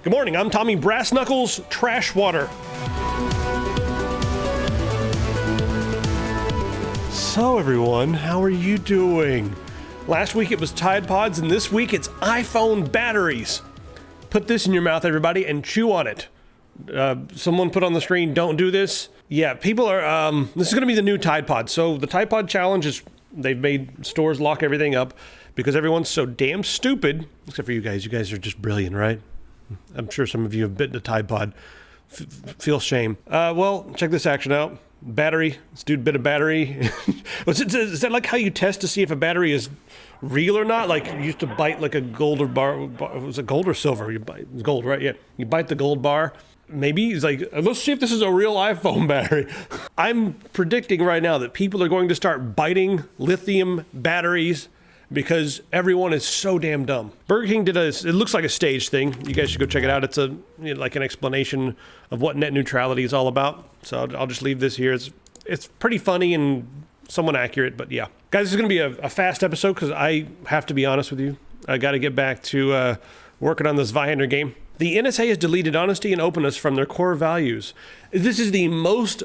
Good morning, I'm Tommy Brass Knuckles Trashwater. So everyone, how are you doing? Last week it was Tide Pods, and this week it's iPhone batteries. Put this in your mouth, everybody, and chew on it. Someone put on the screen, don't do this. Yeah, people are, this is going to be the new Tide Pod. So the Tide Pod challenge is, they've made stores lock everything up because everyone's so damn stupid, except for you guys. You guys are just brilliant, right? I'm sure some of you have bitten a Tide Pod. Feel shame. Well, check this action out. Battery. Let's do a bit of battery. Is that like how you test to see if a battery is real or not? Like you used to bite like a gold or bar. Was it gold or silver? You bite gold, right? Yeah. You bite the gold bar. Maybe it's like, let's see if this is a real iPhone battery. I'm predicting right now that people are going to start biting lithium batteries because everyone is so damn dumb. Burger King did it looks like a stage thing. You guys should go check it out. It's like an explanation of what net neutrality is all about. So I'll just leave this here. It's pretty funny and somewhat accurate, but yeah. Guys, this is going to be a fast episode because I have to be honest with you. I got to get back to working on this Viander game. The NSA has deleted honesty and openness from their core values. This is the most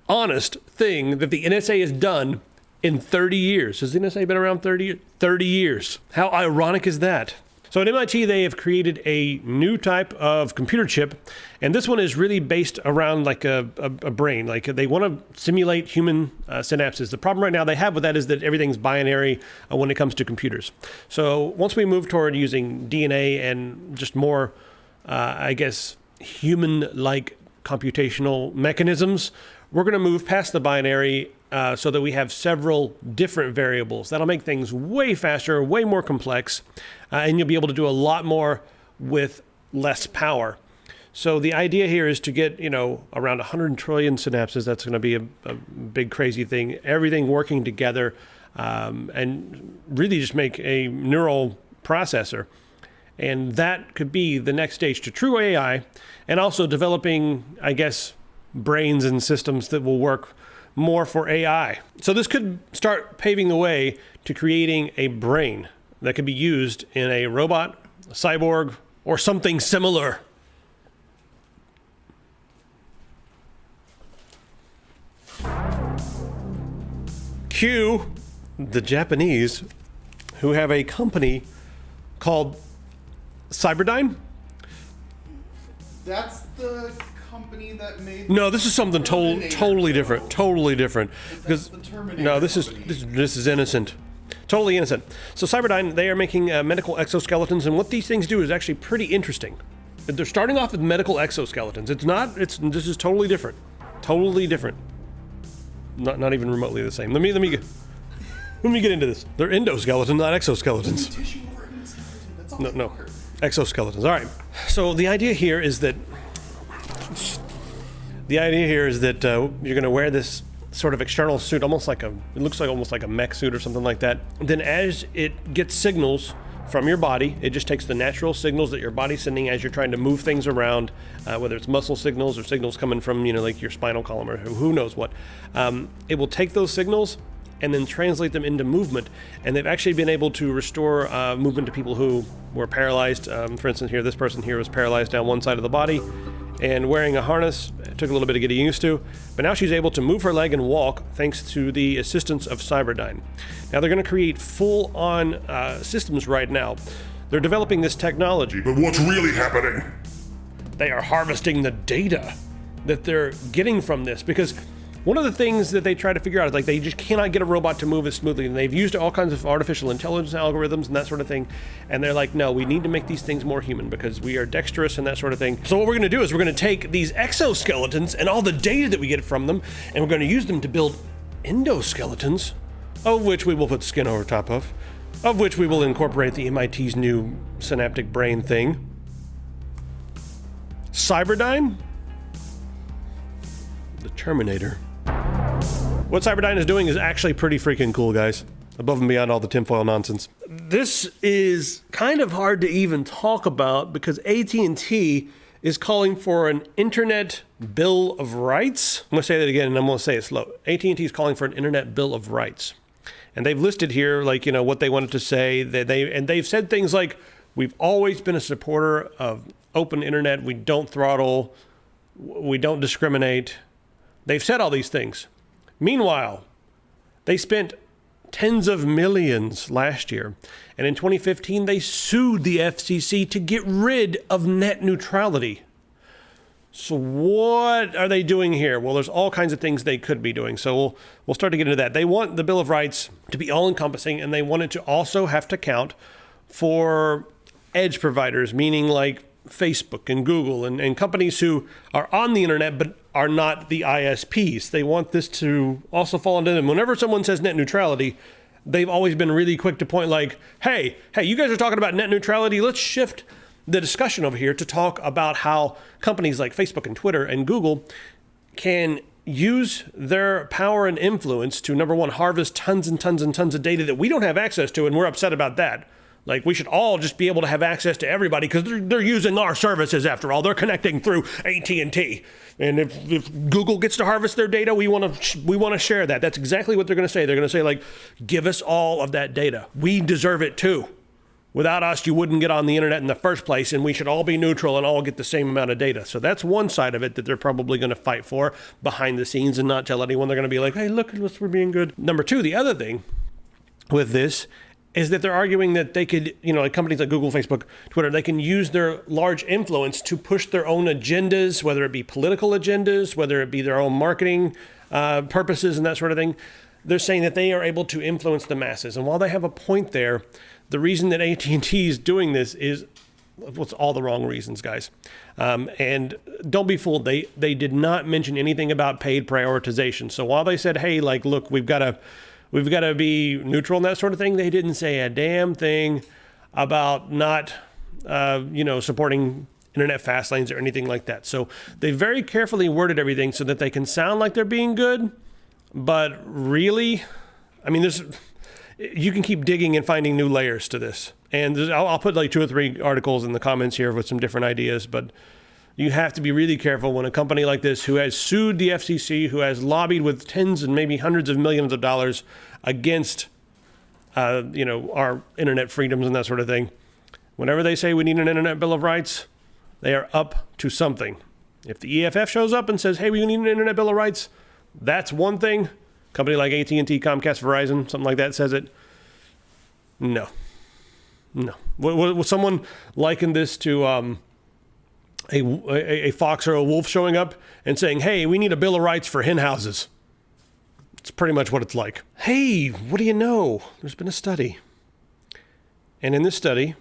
honest thing that the NSA has done in 30 years. Has the NSA been around 30 years? How ironic is that? So at MIT, they have created a new type of computer chip, and this one is really based around like a brain. Like they want to simulate human synapses. The problem right now they have with that is that everything's binary when it comes to computers. So once we move toward using DNA and just more, I guess, human-like computational mechanisms, we're going to move past the binary so that we have several different variables. That'll make things way faster, way more complex, and you'll be able to do a lot more with less power. So the idea here is to get, around 100 trillion synapses. That's going to be a big, crazy thing. Everything working together and really just make a neural processor. And that could be the next stage to true AI, and also developing, I guess, brains and systems that will work more for AI. So this could start paving the way to creating a brain that could be used in a robot, a cyborg, or something similar. Cue the Japanese, who have a company called Cyberdyne. That's the company that made. No, this is something totally different. Totally different. Because no, this is innocent. Totally innocent. So Cyberdyne, they are making medical exoskeletons, and what these things do is actually pretty interesting. They're starting off with medical exoskeletons. This is totally different. Totally different. Not even remotely the same. Let me get into this. They're endoskeletons, not exoskeletons. No. Exoskeletons. All right. So the idea here is that you're going to wear this sort of external suit, it looks like almost like a mech suit or something like that. Then as it gets signals from your body, it just takes the natural signals that your body's sending as you're trying to move things around, whether it's muscle signals or signals coming from, like your spinal column or who knows what. It will take those signals and then translate them into movement. And they've actually been able to restore movement to people who were paralyzed. For instance, this person here was paralyzed down one side of the body, and wearing a harness, it took a little bit of getting used to, but now she's able to move her leg and walk thanks to the assistance of Cyberdyne. Now they're going to create full-on systems right now. They're developing this technology. But what's really happening? They are harvesting the data that they're getting from this, because one of the things that they try to figure out is like they just cannot get a robot to move as smoothly, and they've used all kinds of artificial intelligence algorithms and that sort of thing, and they're like, no, we need to make these things more human because we are dexterous and that sort of thing. So what we're going to do is we're going to take these exoskeletons and all the data that we get from them, and we're going to use them to build endoskeletons, of which we will put skin over top of which we will incorporate the MIT's new synaptic brain thing. Cyberdyne? The Terminator. What Cyberdyne is doing is actually pretty freaking cool, guys. Above and beyond all the tinfoil nonsense. This is kind of hard to even talk about because at&t is calling for an Internet Bill of Rights. I'm going to say that again, and I'm going to say it slow. at&t is calling for an Internet Bill of Rights. And they've listed here, what they wanted to say. They've said things like, we've always been a supporter of open internet. We don't throttle. We don't discriminate. They've said all these things. Meanwhile, they spent tens of millions last year. And in 2015, they sued the FCC to get rid of net neutrality. So what are they doing here? Well, there's all kinds of things they could be doing. So we'll start to get into that. They want the Bill of Rights to be all-encompassing, and they want it to also have to count for edge providers, meaning like Facebook and Google and companies who are on the internet but are not the ISPs. They want this to also fall into them. Whenever someone says net neutrality, they've always been really quick to point like, hey, you guys are talking about net neutrality. Let's shift the discussion over here to talk about how companies like Facebook and Twitter and Google can use their power and influence to, number one, harvest tons and tons and tons of data that we don't have access to, and we're upset about that. Like, we should all just be able to have access to everybody because they're using our services after all. They're connecting through at&t. And if Google gets to harvest their data, we want to share that. That's exactly what they're going to say. They're going to say, like, give us all of that data. We deserve it too. Without us, you wouldn't get on the internet in the first place, and we should all be neutral and all get the same amount of data. So that's one side of it that they're probably going to fight for behind the scenes and not tell anyone. They're going to be like, hey, look at us, we're being good. Number two, the other thing with this is that they're arguing that they could, like companies like Google, Facebook, Twitter, they can use their large influence to push their own agendas, whether it be political agendas, whether it be their own marketing purposes and that sort of thing. They're saying that they are able to influence the masses. And while they have a point there, the reason that at&t is doing this is, what's all the wrong reasons, guys. And don't be fooled. They did not mention anything about paid prioritization. So while they said, hey, like, look, we've got to be neutral and that sort of thing, they didn't say a damn thing about not, supporting internet fast lanes or anything like that. So they very carefully worded everything so that they can sound like they're being good, but really, I mean, you can keep digging and finding new layers to this. And I'll put like 2 or 3 articles in the comments here with some different ideas, but you have to be really careful when a company like this, who has sued the FCC, who has lobbied with tens and maybe hundreds of millions of dollars against, our internet freedoms and that sort of thing. Whenever they say we need an internet bill of rights, they are up to something. If the EFF shows up and says, hey, we need an internet bill of rights, that's one thing. Company like AT&T, Comcast, Verizon, something like that says it. No. Will someone liken this to a fox or a wolf showing up and saying, hey, we need a bill of rights for hen houses? It's pretty much what it's like. Hey, what do you know? There's been a study. And in this study,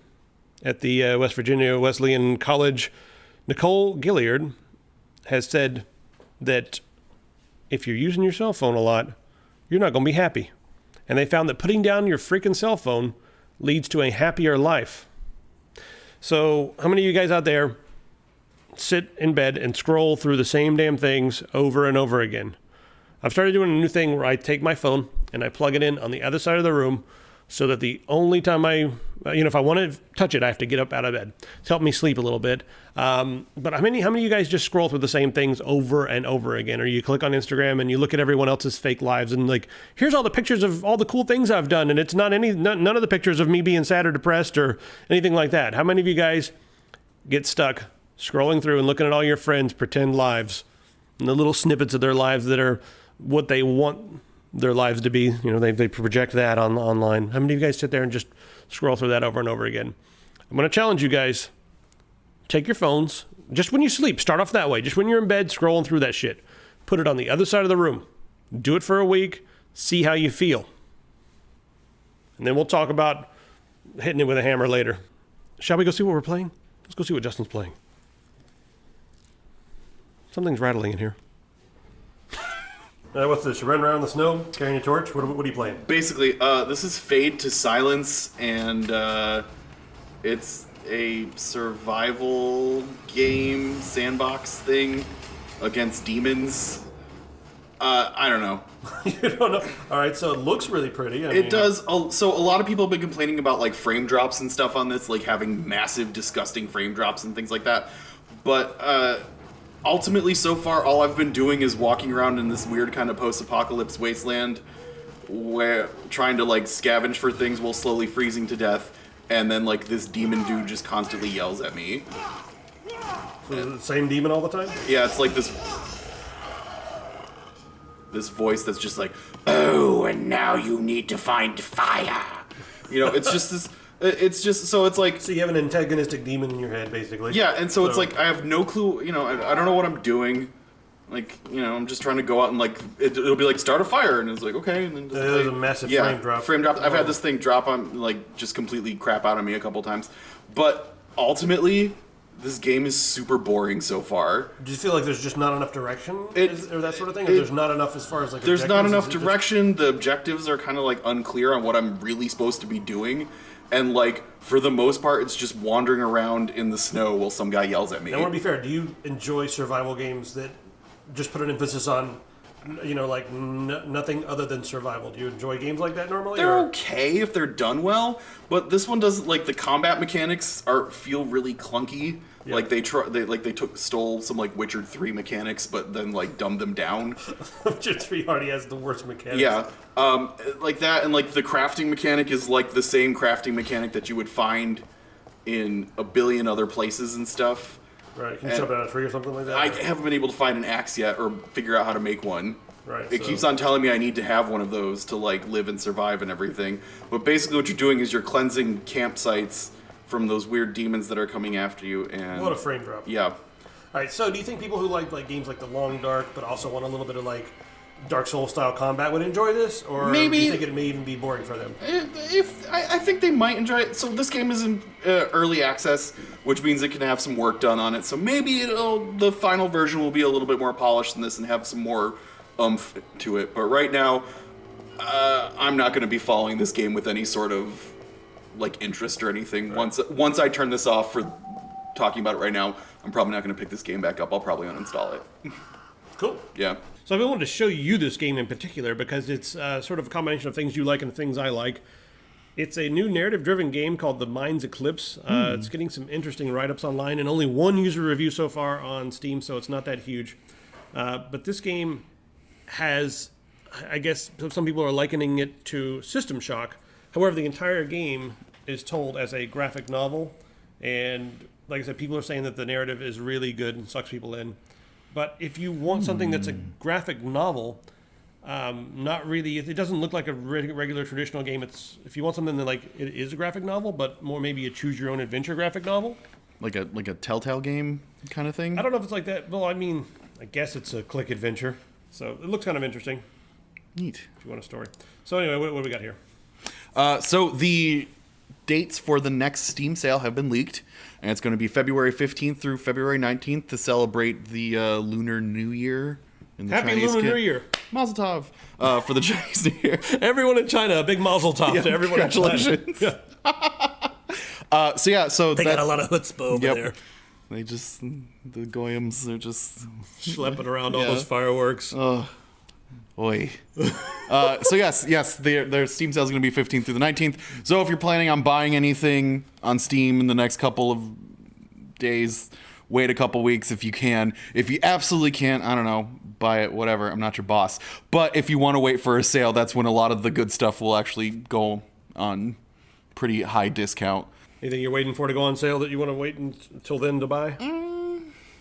at the West Virginia Wesleyan College, Nicole Gilliard has said that if you're using your cell phone a lot, you're not going to be happy. And they found that putting down your freaking cell phone leads to a happier life. So how many of you guys out there sit in bed and scroll through the same damn things over and over again? I've started doing a new thing where I take my phone and I plug it in on the other side of the room so that the only time if I want to touch it, I have to get up out of bed. It's helped me sleep a little bit. But how many of you guys just scroll through the same things over and over again? Or you click on Instagram and you look at everyone else's fake lives and like, here's all the pictures of all the cool things I've done. And it's not none of the pictures of me being sad or depressed or anything like that. How many of you guys get stuck scrolling through and looking at all your friends' pretend lives and the little snippets of their lives that are what they want their lives to be? They project that online. How many of you guys sit there and just scroll through that over and over again? I'm going to challenge you guys. Take your phones, just when you sleep, start off that way. Just when you're in bed, scrolling through that shit. Put it on the other side of the room. Do it for a week. See how you feel. And then we'll talk about hitting it with a hammer later. Shall we go see what we're playing? Let's go see what Justin's playing. Something's rattling in here. What's this? You're running around in the snow, carrying a torch? What are you playing? Basically, this is Fade to Silence, and it's a survival game sandbox thing against demons. I don't know. You don't know? All right, so it looks really pretty. It does. So a lot of people have been complaining about like frame drops and stuff on this, like having massive, disgusting frame drops and things like that. But ultimately, so far, all I've been doing is walking around in this weird kind of post-apocalypse wasteland, where trying to like scavenge for things while slowly freezing to death, and then like this demon dude just constantly yells at me. So the same demon all the time? Yeah, it's like this voice that's just like, oh, and now you need to find fire. You know, it's just this. It's just so it's like. So you have an antagonistic demon in your head, basically. Yeah, and so it's like I have no clue. You know, I don't know what I'm doing. Like, you know, I'm just trying to go out and like it'll be like start a fire, and it's like okay, and then just there's a massive frame drop. Frame drop. I've had this thing drop on like just completely crap out on me a couple times, but ultimately, this game is super boring so far. Do you feel like there's just not enough direction, or that sort of thing? Or there's not enough as far as like there's not enough objectives? direction. The objectives are kind of like unclear on what I'm really supposed to be doing. And, like, for the most part, it's just wandering around in the snow while some guy yells at me. I want to be fair. Do you enjoy survival games that just put an emphasis on, you know, like nothing other than survival? Do you enjoy games like that normally? They're okay if they're done well, but this one doesn't. Like, the combat mechanics feel really clunky. Yeah. Like they stole some like Witcher 3 mechanics, but then like dumbed them down. Witcher 3 already has the worst mechanics. Yeah, like that, and like the crafting mechanic is like the same crafting mechanic that you would find in a billion other places and stuff. Right, can you jump out a tree or something like that? I haven't been able to find an axe yet, or figure out how to make one. Right. It keeps on telling me I need to have one of those to like live and survive and everything. But basically, what you're doing is you're cleansing campsites from those weird demons that are coming after you. And what a frame drop. Yeah. All right. So, do you think people who like games like The Long Dark, but also want a little bit of like Dark Souls style combat, would enjoy this, or maybe do you think it may even be boring for them? I think they might enjoy it. So this game is in early access, which means it can have some work done on it. So maybe the final version will be a little bit more polished than this and have some more oomph to it. But right now, I'm not going to be following this game with any sort of like interest or anything. Right. Once I turn this off for talking about it right now, I'm probably not going to pick this game back up. I'll probably uninstall it. Cool. Yeah. So I wanted to show you this game in particular because it's sort of a combination of things you like and things I like. It's a new narrative-driven game called The Mind's Eclipse. It's getting some interesting write-ups online, and only one user review so far on Steam, so it's not that huge. But this game has, I guess, some people are likening it to System Shock. However, the entire game is told as a graphic novel, and like I said, people are saying that the narrative is really good and sucks people in. But if you want something that's a graphic novel, not really, it doesn't look like a regular traditional game. If you want something that like it is a graphic novel, but more maybe a choose your own adventure graphic novel, like a Telltale game kind of thing. I don't know if it's like that. Well, I mean, I guess it's a click adventure, so it looks kind of interesting. Neat. If you want a story. So anyway, what do we got here? So the dates for the next Steam sale have been leaked, and it's going to be February 15th through February 19th to celebrate the Lunar New Year. In the Happy Chinese Lunar New Year. Mazel tov for the Chinese New Year. Everyone in China, a big mazel tov to everyone in China. Congratulations. Yeah. So they got a lot of chutzpah over there. They just, the goyams are just schlepping around all those fireworks. Oy. So yes, their Steam sale is going to be 15th through the 19th. So if you're planning on buying anything on Steam in the next couple of days, wait a couple weeks if you can. If you absolutely can't, I don't know, buy it, whatever. I'm not your boss. But if you want to wait for a sale, that's when a lot of the good stuff will actually go on pretty high discount. Anything you're waiting for to go on sale that you want to wait until then to buy?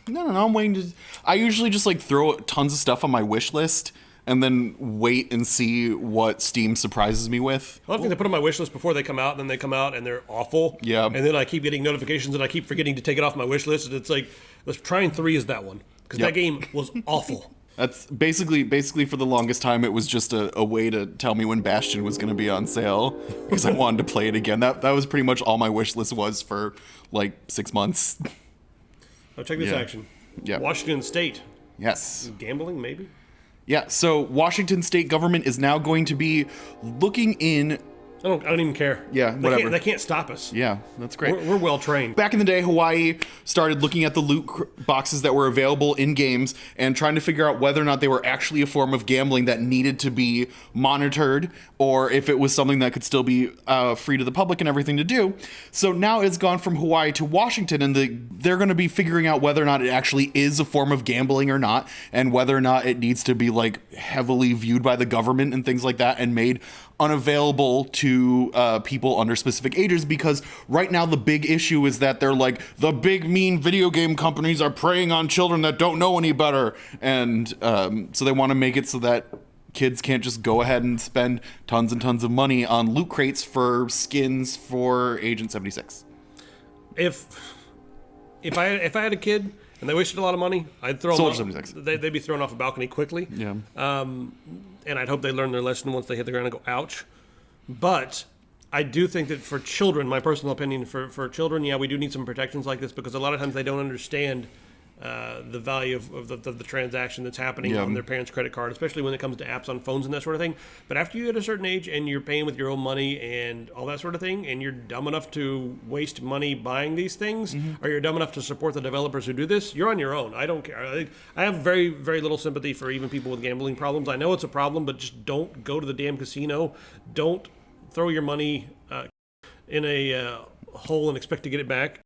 No, I'm waiting to... I usually just like throw tons of stuff on my wish list and then wait and see what Steam surprises me with. I think they put on my wish list before they come out, and then they come out and they're awful. Yeah. And then I keep getting notifications and I keep forgetting to take it off my wish list. And it's like, let's try and 3 is that one. Because that game was awful. That's basically for the longest time, it was just a way to tell me when Bastion was going to be on sale because I wanted to play it again. That was pretty much all my wish list was for like 6 months. Oh, check this action. Yeah. Washington State. Yes. Gambling, maybe? Yeah, so Washington State government is now going to be looking in... I don't even care. Yeah, whatever. They can't stop us. Yeah, that's great. We're well trained. Back in the day, Hawaii started looking at the loot boxes that were available in games and trying to figure out whether or not they were actually a form of gambling that needed to be monitored, or if it was something that could still be free to the public and everything to do. So now it's gone from Hawaii to Washington, and they're going to be figuring out whether or not it actually is a form of gambling or not, and whether or not it needs to be like heavily viewed by the government and things like that and made unavailable to people under specific ages, because right now the big issue is that they're like, the big mean video game companies are preying on children that don't know any better, and so they want to make it so that kids can't just go ahead and spend tons and tons of money on loot crates for skins for Agent 76. If I had a kid and they wasted a lot of money, I'd throw Soldier them 76. They'd be thrown off a balcony quickly. Yeah. And I'd hope they learn their lesson once they hit the ground and go, ouch. But I do think that for children, my personal opinion, for children, yeah, we do need some protections like this, because a lot of times they don't understand the value of the transaction that's happening on their parents' credit card, especially when it comes to apps on phones and that sort of thing. But after you hit a certain age and you're paying with your own money and all that sort of thing, and you're dumb enough to waste money buying these things, or you're dumb enough to support the developers who do this, you're on your own. I don't care. I have very, very little sympathy for even people with gambling problems. I know it's a problem, but just don't go to the damn casino. Don't throw your money in a hole and expect to get it back.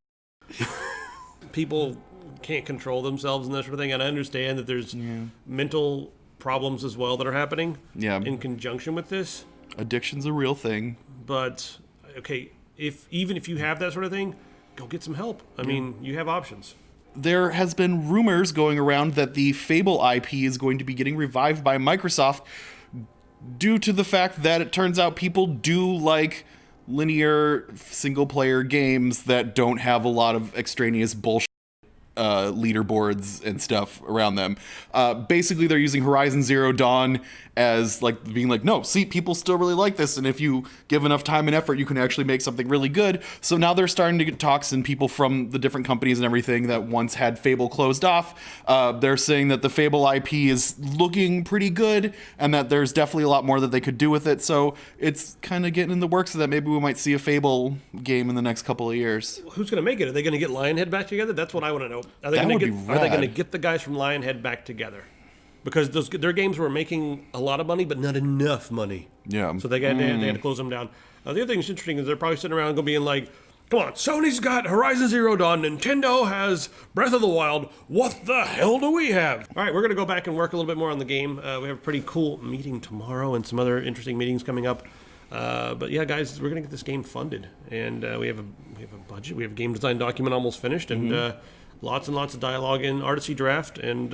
People can't control themselves and that sort of thing, and I understand that there's mental problems as well that are happening in conjunction with this. Addiction's a real thing. But okay, if you have that sort of thing, go get some help. I mean, you have options. There has been rumors going around that the Fable IP is going to be getting revived by Microsoft due to the fact that it turns out people do like linear single-player games that don't have a lot of extraneous bullshit leaderboards and stuff around them. Basically, they're using Horizon Zero Dawn as like being like, no, see, people still really like this, and if you give enough time and effort, you can actually make something really good. So now they're starting to get talks, and people from the different companies and everything that once had Fable closed off, they're saying that the Fable IP is looking pretty good, and that there's definitely a lot more that they could do with it. So it's kind of getting in the works so that maybe we might see a Fable game in the next couple of years. Who's going to make it? Are they going to get Lionhead back together? That's what I want to know. Are they going to get the guys from Lionhead back together? Because their games were making a lot of money, but not enough money. Yeah. So they had to close them down. The other thing that's interesting is they're probably sitting around being like, come on, Sony's got Horizon Zero Dawn, Nintendo has Breath of the Wild, what the hell do we have? All right, we're going to go back and work a little bit more on the game. We have a pretty cool meeting tomorrow and some other interesting meetings coming up. But yeah, guys, we're going to get this game funded. And we have a budget. We have a game design document almost finished, and lots and lots of dialogue in Artsy Draft, and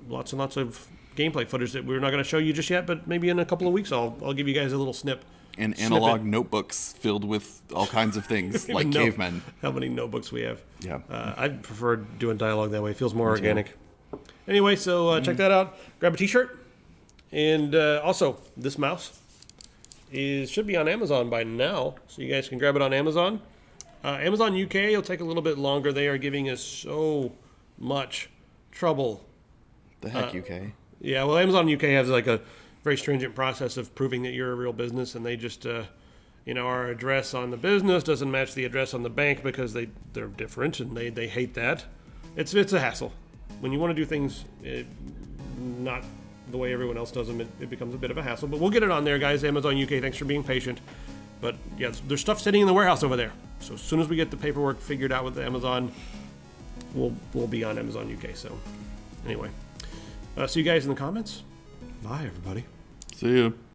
lots and lots of gameplay footage that we're not going to show you just yet, but maybe in a couple of weeks I'll give you guys a little snip. And analog notebooks filled with all kinds of things, like cavemen. How many notebooks we have. Yeah. I prefer doing dialogue that way. It feels more organic. Anyway, so check that out. Grab a t-shirt. And also, this mouse should be on Amazon by now, so you guys can grab it on Amazon. Amazon UK, it'll take a little bit longer. They are giving us so much trouble. The heck, UK? Yeah, well, Amazon UK has like a very stringent process of proving that you're a real business, and they just, our address on the business doesn't match the address on the bank because they're different, and they hate that. It's a hassle. When you want to do things not the way everyone else does them, it becomes a bit of a hassle. But we'll get it on there, guys. Amazon UK, thanks for being patient. But yeah, there's stuff sitting in the warehouse over there. So as soon as we get the paperwork figured out with Amazon, we'll be on Amazon UK. So anyway, see you guys in the comments. Bye, everybody. See you.